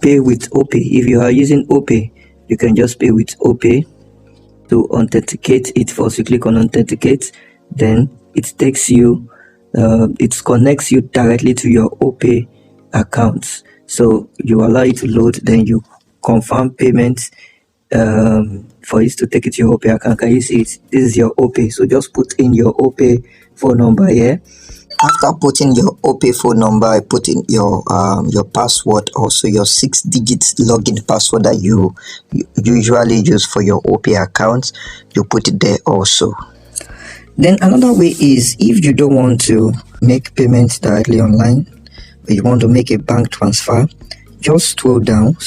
pay with OPay. If you are using OPay, you can just pay with OPay. To authenticate it, first you click on authenticate, then it takes you it connects you directly to your OPay account. So you allow it to load, then you confirm payment for it to take it to your OPay account. Can you see it? This is your OPay. So just put in your OPay phone number here. After putting your OPay phone number, put in your password, also your 6-digit login password that you usually use for your OPay account. You put it there also. Then another way is, if you don't want to make payments directly online, but you want to make a bank transfer, just scroll down.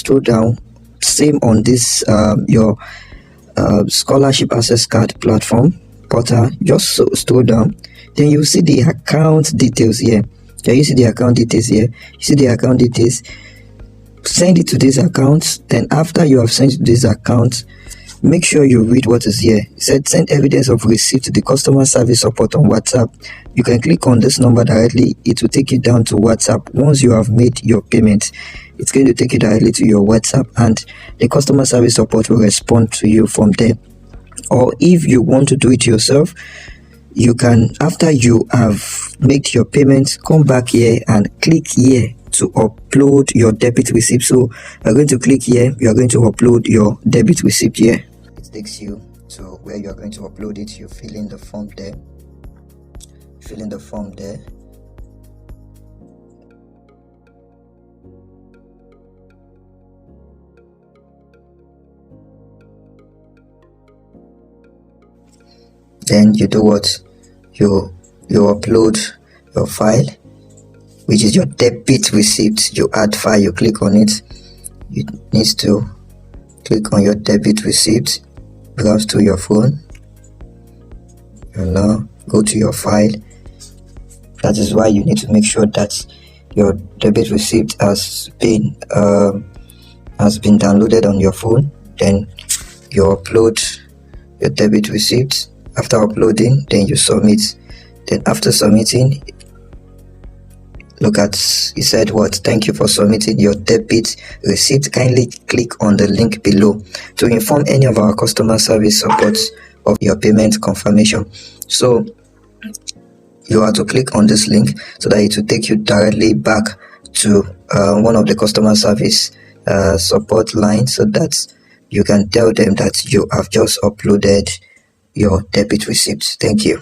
Same on this your Scholarship Acess card platform portal. Just scroll down. Then you see the account details here. Can you see the account details here? You see the account details. Send it to this account. Then after you have sent it to this account, make sure you read what is here. It said send evidence of receipt to the customer service support on WhatsApp. You can click on this number directly. It will take you down to WhatsApp. Once you have made your payment, it's going to take you directly to your WhatsApp, and the customer service support will respond to you from there. Or if you want to do it yourself, you can, after you have made your payment, come back here and click here to upload your debit receipt. So you're going to click here, you are going to upload your debit receipt here. It takes you to where you are going to upload it. You fill in the form there. Then you do what? You upload your file, which is your debit receipt. You add file, you click on it. You need to click on your debit receipt, browse to your phone. You now go to your file. That is why you need to make sure that your debit receipt has been downloaded on your phone. Then you upload your debit receipt. After uploading, then you submit. Then after submitting, look at, it said what? Thank you for submitting your debit receipt. Kindly click on the link below to inform any of our customer service support of your payment confirmation. So you have to click on this link so that it will take you directly back to one of the customer service support lines, so that you can tell them that you have just uploaded your debit receipt. Thank you.